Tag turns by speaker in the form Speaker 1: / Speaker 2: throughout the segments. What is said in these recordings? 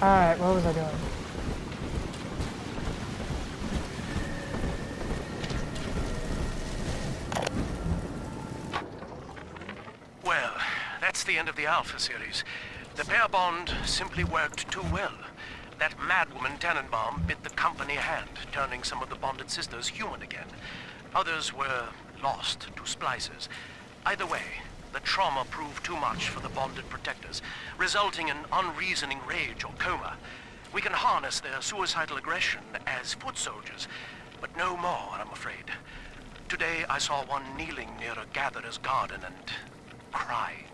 Speaker 1: Alright, what was I doing?
Speaker 2: Well, that's the end of the Alpha series. The pair bond simply worked too well. That madwoman Tannenbaum bit the company hand, turning some of the bonded sisters human again. Others were lost to splicers. Either way, the trauma proved too much for the bonded protectors, resulting in unreasoning rage or coma. We can harness their suicidal aggression as foot soldiers, but no more, I'm afraid. Today I saw one kneeling near a gatherer's garden and crying.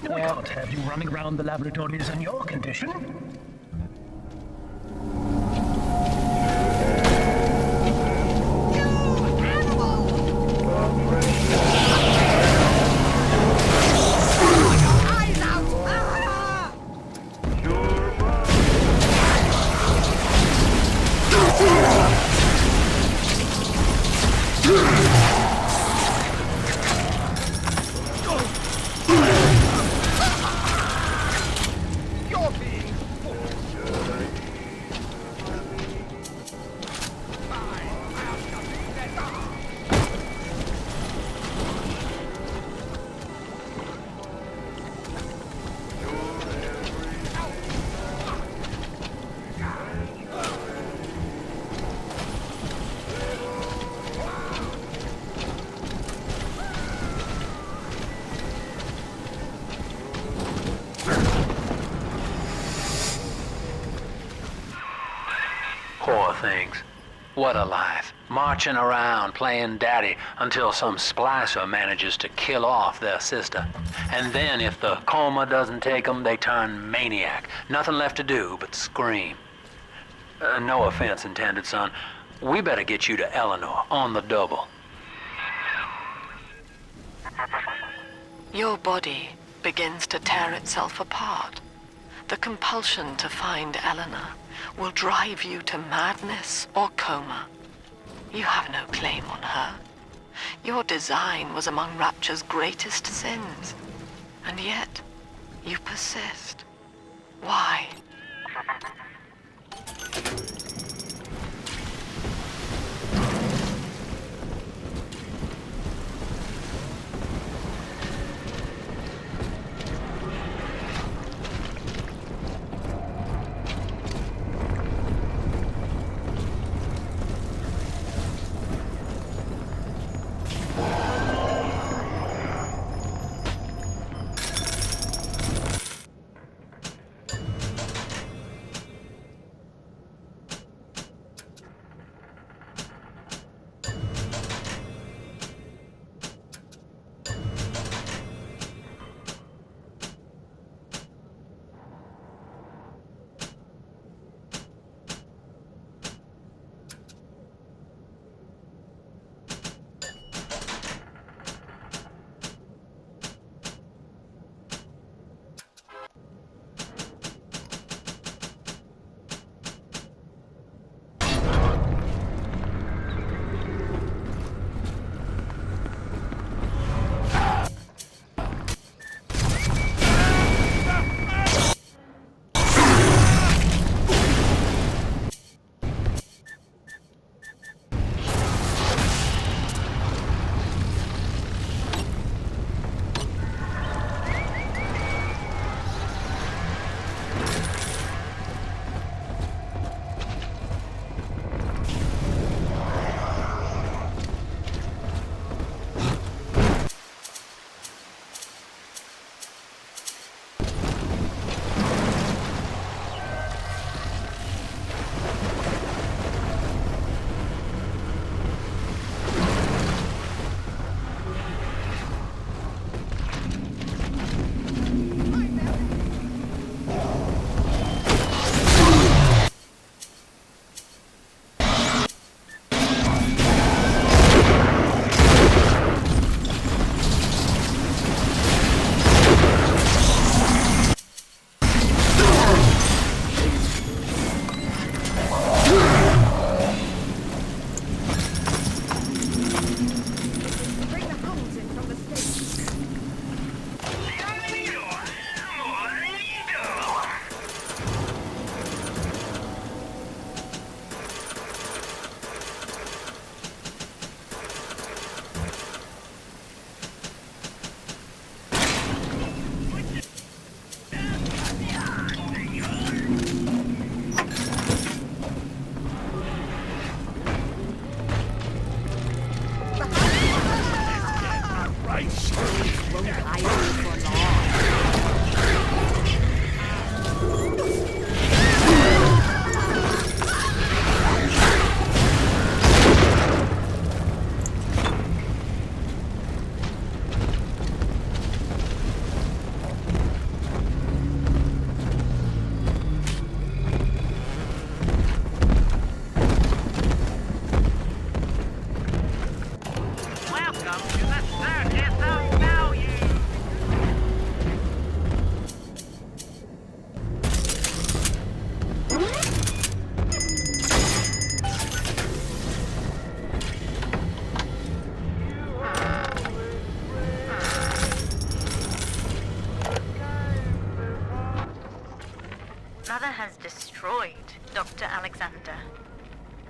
Speaker 3: We can't have you running around the laboratories in your condition.
Speaker 4: Poor things. What a life. Marching around, playing daddy, until some splicer manages to kill off their sister. And then if the coma doesn't take them, they turn maniac. Nothing left to do but scream. No offense intended, son. We better get you to Eleanor, on the double.
Speaker 5: Your body begins to tear itself apart. The compulsion to find Eleanor will drive you to madness or coma. You have no claim on her. Your design was among Rapture's greatest sins. And yet, you persist. Why?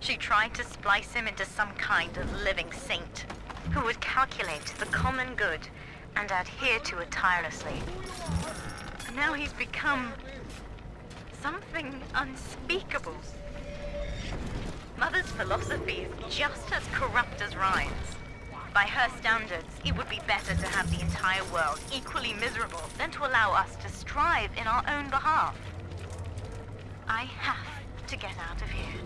Speaker 1: She tried to splice him into some kind of living saint who would calculate the common good and adhere to it tirelessly. But now he's become something unspeakable. Mother's philosophy is just as corrupt as Ryan's. By her standards, it would be better to have the entire world equally miserable than to allow us to strive in our own behalf. I have to get out of here.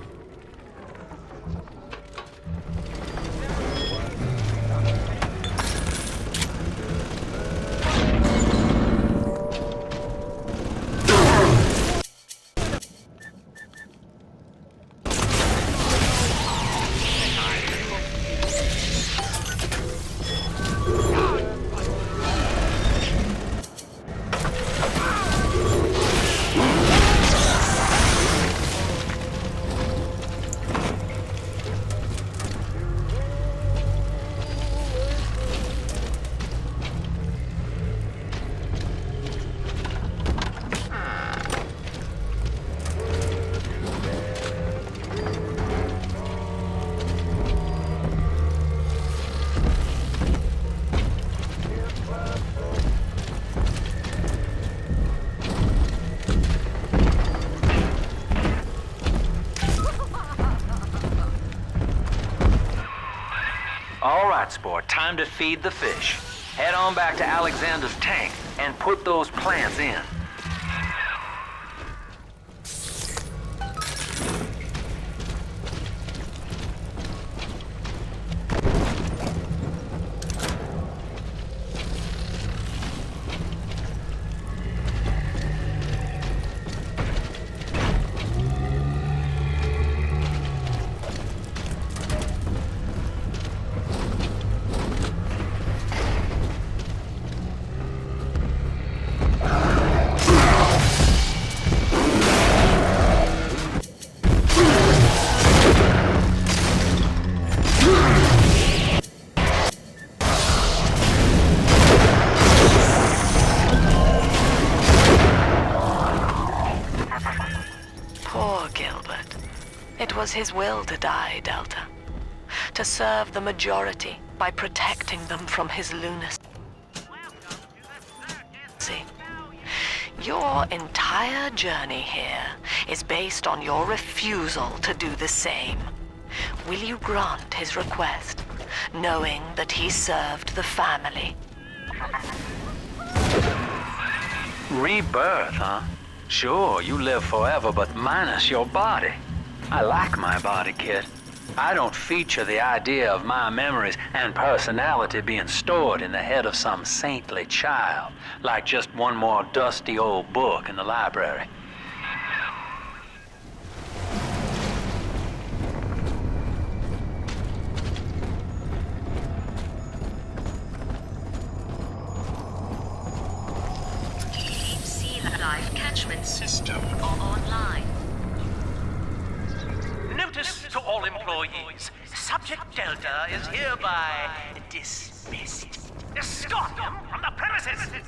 Speaker 4: All right, sport, time to feed the fish. Head on back to Alexander's tank and put those plants in.
Speaker 5: It was his will to die, Delta. To serve the majority by protecting them from his lunacy. Your entire journey here is based on your refusal to do the same. Will you grant his request, knowing that he served the family?
Speaker 4: Rebirth, huh? Sure, you live forever, but minus your body. I like my body, kid. I don't feature the idea of my memories and personality being stored in the head of some saintly child, like just one more dusty old book in the library.
Speaker 1: Deep sea life catchment system online.
Speaker 2: Notice to all employees, Subject Delta is hereby dismissed. Escort them from the premises!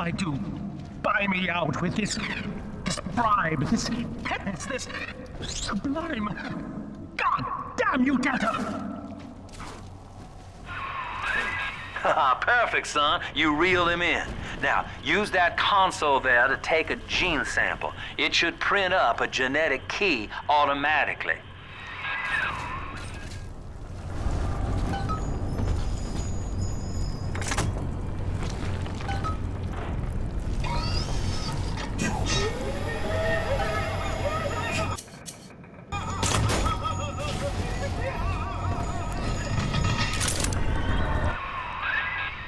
Speaker 3: tried to buy me out with this bribe, this penance, this sublime... God damn you, Data!
Speaker 4: Perfect, son. You reeled him in. Now, use that console there to take a gene sample. It should print up a genetic key automatically.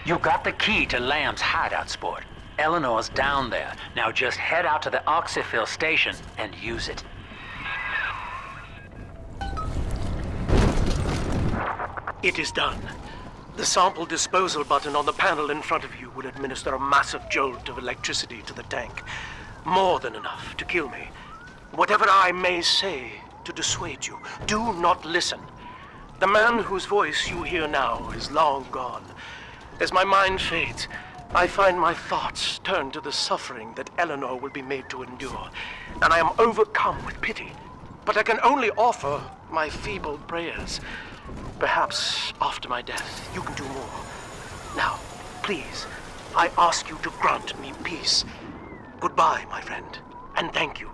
Speaker 4: You got the key to Lamb's hideout, Sport. Eleanor's down there. Now just head out to the oxyfill station and use it.
Speaker 2: It is done. The sample disposal button on the panel in front of you will administer a massive jolt of electricity to the tank. More than enough to kill me. Whatever I may say to dissuade you, do not listen. The man whose voice you hear now is long gone. As my mind fades, I find my thoughts turn to the suffering that Eleanor will be made to endure, and I am overcome with pity. But I can only offer my feeble prayers. Perhaps after my death, you can do more. Now, please, I ask you to grant me peace. Goodbye, my friend, and thank you.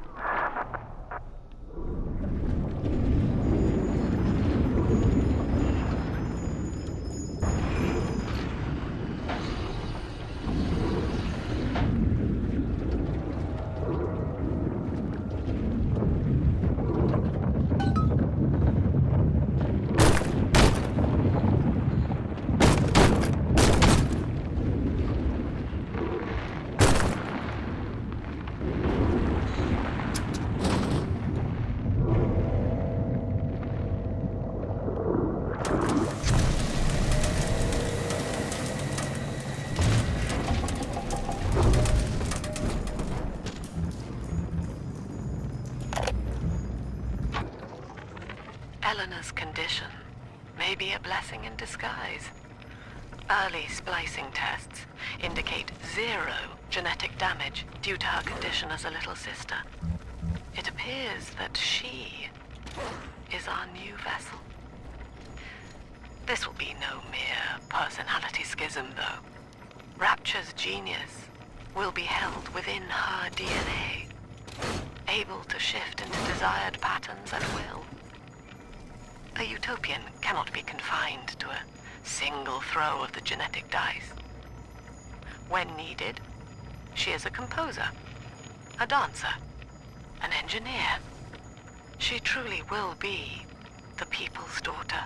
Speaker 5: Eleanor's condition may be a blessing in disguise. Early splicing tests indicate 0 genetic damage due to her condition as a little sister. It appears that she is our new vessel. This will be no mere personality schism, though. Rapture's genius will be held within her DNA, able to shift into desired patterns at will. A utopian cannot be confined to a single throw of the genetic dice. When needed, she is a composer, a dancer, an engineer. She truly will be the people's daughter.